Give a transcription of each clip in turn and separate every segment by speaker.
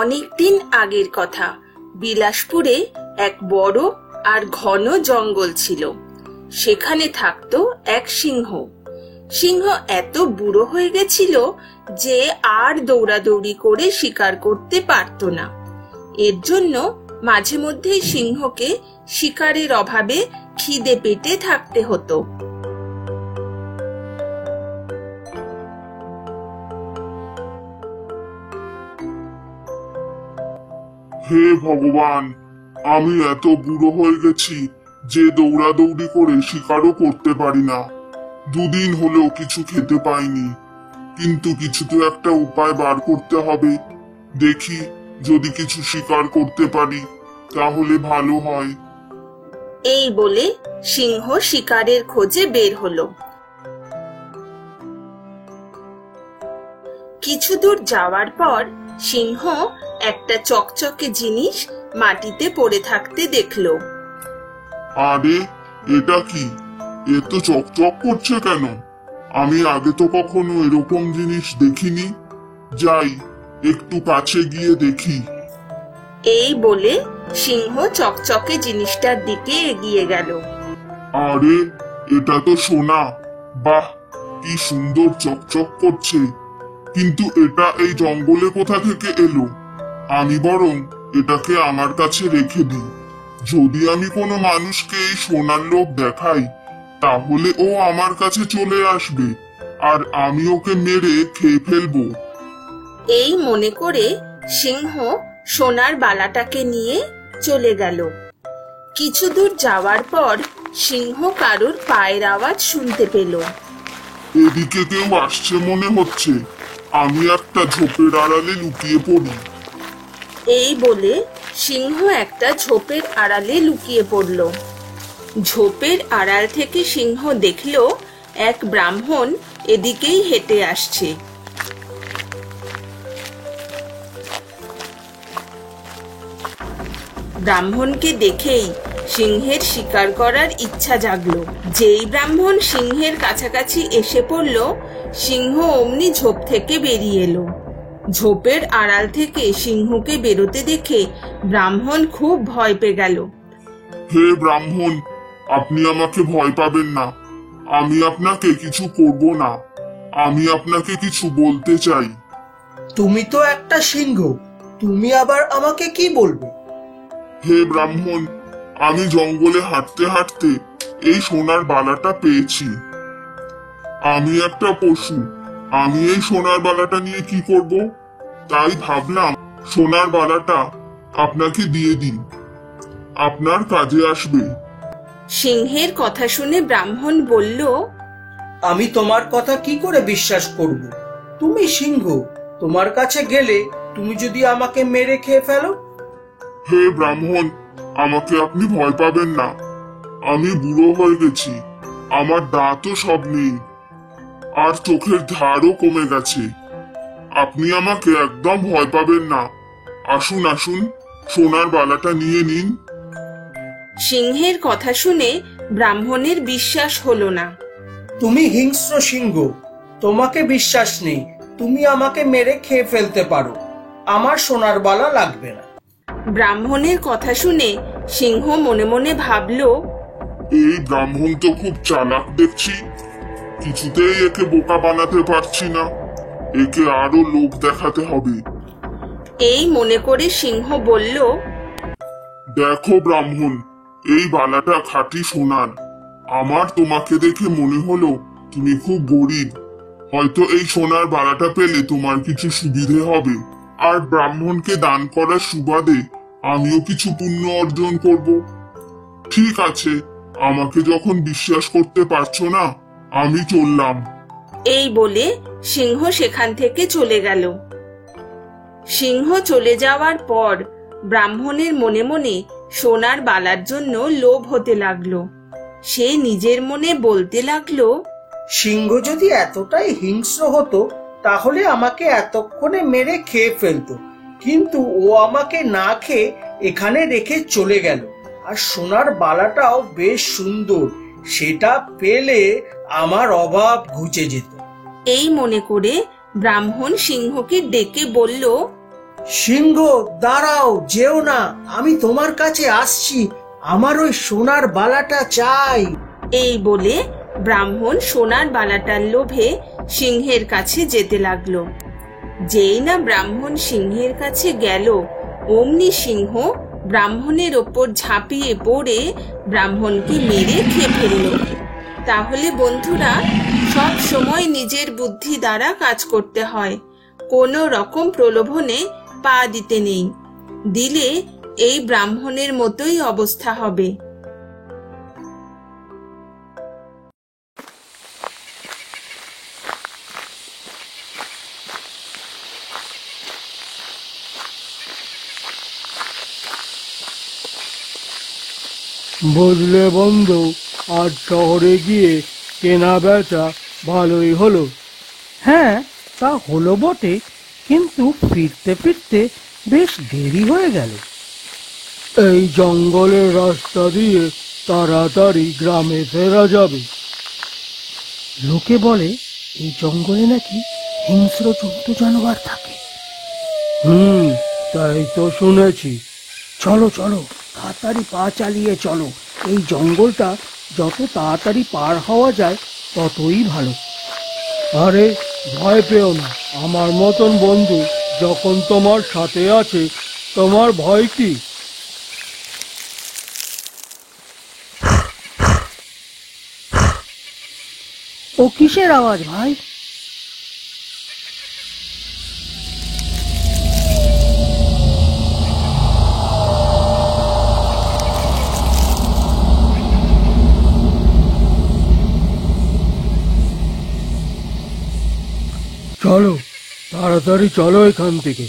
Speaker 1: অনেকদিন আগের কথা। বিলাসপুরে এক বড় আর ঘন জঙ্গল ছিল। সেখানে থাকতো এক সিংহ। সিংহ এত বুড়ো হয়ে গেছিল যে আর দৌড়াদৌড়ি করে শিকার করতে পারত না। এর জন্য মাঝে মধ্যেই সিংহকে শিকারের অভাবে খিদে পেটে থাকতে হতো।
Speaker 2: হে ভগবান, আমি এত বুড়ো হয়ে গেছি যে দৌড়াদৌড়ি করে শিকারও করতে পারি না। দুদিন হলেও কিছু খেতে পাইনি, কিন্তু কিছু তো একটা উপায় বার করতে হবে। দেখি যদি কিছু শিকার করতে পারি তাহলে ভালো হয়।
Speaker 1: এই বলে সিংহ শিকারের খোঁজে বের হলো। কিছু দূর যাওয়ার পর সিংহ একটা চকচকে জিনিস মাটিতে পড়ে থাকতে দেখলো।
Speaker 2: আরে, এটা কি? এ তো চকচক করছে কেন? আমি আগে তো কখনো এরকম জিনিস দেখিনি। যাই, একটু কাছে গিয়ে দেখি।
Speaker 1: এই বলে সিংহ চকচকে জিনিসটার দিকে এগিয়ে গেল।
Speaker 2: আরে, এটা তো সোনা। বাহ, কি সুন্দর চকচক করছে। কিন্তু এটা এই জঙ্গলে কোথা থেকে এলো? আমি বরং এটাকে আমার কাছে রেখে দিই। যদি আমি কোনো মানুষকে এই সোনার লোভ দেখাই তাহলে ও আমার কাছে চলে আসবে আর আমি ওকে মেরে খেয়ে ফেলবো।
Speaker 1: এই মনে করে সিংহ সোনার বালাটাকে নিয়ে চলে গেল। কিছু দূর যাওয়ার পর সিংহ কারুর পায়ের আওয়াজ শুনতে পেল।
Speaker 2: এদিকে কেউ আসছে মনে হচ্ছে। আমি একটা ঝোপের আড়ালে লুকিয়ে পড়ি।
Speaker 1: এই বলে সিংহ একটা ঝোপের আড়ালে লুকিয়ে পড়ল। ঝোপের আড়াল থেকে সিংহ দেখল এক ব্রাহ্মণ এদিকেই হেঁটে আসছে। ব্রাহ্মণকে দেখেই সিংহের শিকার করার ইচ্ছা জাগলো। যেই ব্রাহ্মণ সিংহের কাছাকাছি এসে পড়ল, সিংহ অমনি ঝোপ থেকে বেরিয়ে এলো। ঝোপের আড়াল থেকে সিংহকে বেরোতে দেখে ব্রাহ্মণ খুব ভয় পেয়ে গেল।
Speaker 2: হে ব্রাহ্মণ, আপনি আমাকে ভয় পাবেন না। আমি আপনাকে কিছু করব না। আমি আপনাকে কিছু বলতে চাই।
Speaker 3: তুমি তো একটা সিংহ, তুমি আবার আমাকে কি বলবে?
Speaker 2: হে ব্রাহ্মণ, আমি জঙ্গলে হাঁটতে হাঁটতে এই সোনার বালাটা পেয়েছি। আমি একটা পশু, আমি এই সোনার বালাটা নিয়ে কি করব? তাই ভাবলাম সোনার বালাটা আপনাকে দিয়ে দিই, আপনার কাজে আসবে।
Speaker 1: সিংহের কথা শুনে ব্রাহ্মণ বলল,
Speaker 3: আমি তোমার কথা কি করে বিশ্বাস করব? তুমি সিংহ, তোমার কাছে গেলে তুমি যদি আমাকে মেরে খেয়ে ফেলো?
Speaker 2: হে ব্রাহ্মণ, আমাকে আপনি ভয় পাবেন না। আমি বুড়ো হয়ে গেছি, আমার দাঁতও সব নেই, আর চোখের ধারও কমে গেছে। আপনি আমাকে একদম ভয় পাবেন না। আসুন আসুন, সোনার বালাটা নিয়ে নিন।
Speaker 1: সিংহের কথা শুনে ব্রাহ্মণের বিশ্বাস হলো না।
Speaker 3: তুমি হিংস্র সিংহ, তোমাকে বিশ্বাস নেই। তুমি আমাকে মেরে খেয়ে ফেলতে পারো, আমার সোনার বালা লাগবে না।
Speaker 1: ব্রাহ্মণের কথা শুনে সিংহ মনে মনে ভাবলো,
Speaker 2: এই ব্রাহ্মণ তো খুব চালাক দেখছি। কিছুতেই একে বোকা বানাতে পারছি না। একে আরো লোভ দেখাতে হবে।
Speaker 1: এই মনে করে সিংহ বলল,
Speaker 2: দেখো ব্রাহ্মণ, এই বালাটা খাঁটি সোনার। আমার তোমাকে দেখে মনে হলো তুমি খুব গরিব। হয়তো এই সোনার বালাটা পেলে তোমার কিছু সুবিধে হবে, আর ব্রাহ্মণকে দান করার সুবাদে আমিও কিছু পুণ্য অর্জন করব। ঠিক আছে, আমাকে যখন বিশ্বাস করতে পারছো না, আমি চললাম।
Speaker 1: এই বলে সিংহ সেখান থেকে চলে গেল। সিংহ চলে যাওয়ার পর ব্রাহ্মণের মনে মনে সোনার বালার জন্য লোভ হতে লাগলো। সে নিজের মনে বলতে লাগলো,
Speaker 3: সিংহ যদি এতটাই হিংস্র হতো তাহলে আমাকে এতক্ষণে মেরে খেয়ে ফেলতো, কিন্তু ও আমাকে না খেয়ে এখানে রেখে চলে গেল। আর সোনার বালাটাও বেশ সুন্দর, সেটা পেলে আমার অভাব ঘুচে যেত।
Speaker 1: এই মনে করে ব্রাহ্মণ সিংহকে ডেকে বলল,
Speaker 3: সিংহ, দাঁড়াও, যেও না, আমি তোমার কাছে আসছি, আমার ওই সোনার বালাটা চাই।
Speaker 1: এই বলে ব্রাহ্মণ সোনার বালাটার লোভে সিংহের কাছে যেতে লাগলো। যেই না ব্রাহ্মণ সিংহের কাছে গেল, অমনি সিংহ ব্রাহ্মণের ওপর ঝাঁপিয়ে পড়ে ব্রাহ্মণকে মেরে খেয়ে ফেলল। তাহলে বন্ধুরা, সব সময় নিজের বুদ্ধি দ্বারা কাজ করতে হয়, কোনো রকম প্রলোভনে পা দিতে নেই। দিলে এই ব্রাহ্মণের মতোই অবস্থা হবে।
Speaker 4: বুঝলে বন্ধু, আজ শহরে গিয়ে কেনা বেচা ভালোই হলো। হ্যাঁ, তা হলো বটে, কিন্তু ফিরতে ফিরতে বেশ দেরি হয়ে গেল। এই জঙ্গলের রাস্তা দিয়ে তাড়াতাড়ি গ্রামে ফেরা যাবে। লোকে বলে এই জঙ্গলে নাকি হিংস্র জন্তু জানোয়ার থাকে। তাই তো শুনেছি। চলো চলো, তাড়াতাড়ি পা চালিয়ে চলো। এই জঙ্গলটা যত তাড়াতাড়ি পার হওয়া যায় ততই ভালো। আরে ভয় পেও না, আমার মতন বন্ধু যখন তোমার সাথে আছে, তোমার ভয় কি? ও কিসের আওয়াজ ভাই? চলো তাড়াতাড়ি চলো এখান থেকে।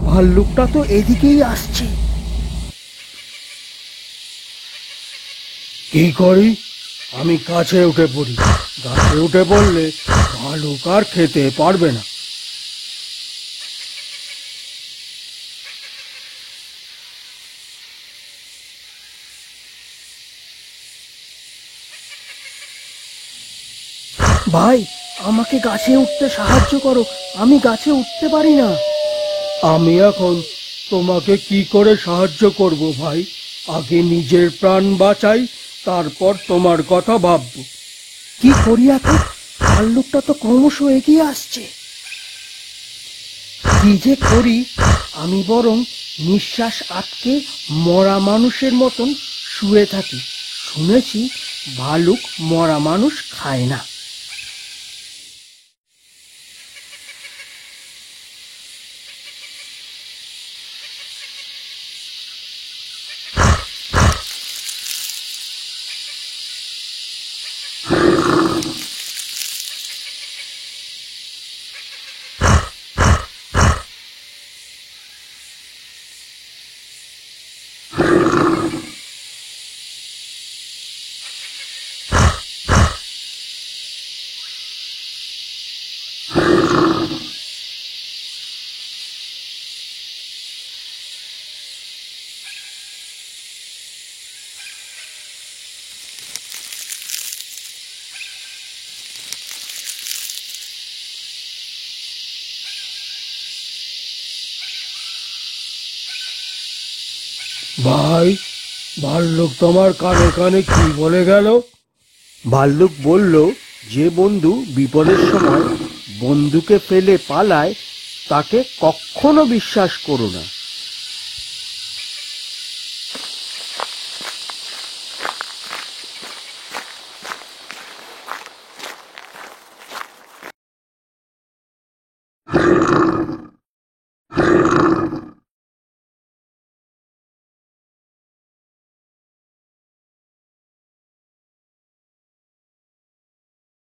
Speaker 4: ভাল্লুকটা তো এদিকেই আসছে। কি করি? আমি কাছে উঠে পড়ি। গাছে উঠে পড়লে ভালুক আর খেতে পারবে না। ভাই, আমাকে গাছে উঠতে সাহায্য করো, আমি গাছে উঠতে পারি না। আমি এখন তোমাকে কি করে সাহায্য করব ভাই? আগে নিজের প্রাণ বাঁচাই, তারপর তোমার কথা ভাবব। কি করি এখন? ভাল্লুকটা তো ক্রমশ এগিয়ে আসছে। কি যে করি, আমি বরং নিঃশ্বাস আটকে মরা মানুষের মতন শুয়ে থাকি। শুনেছি ভালুক মরা মানুষ খায় না। ভাই, ভাল্লুক তোমার কানে কানে কি বলে গেল? ভাল্লুক বলল, যে বন্ধু বিপদের সময় বন্ধুকে ফেলে পালায় তাকে কখনো বিশ্বাস করো না।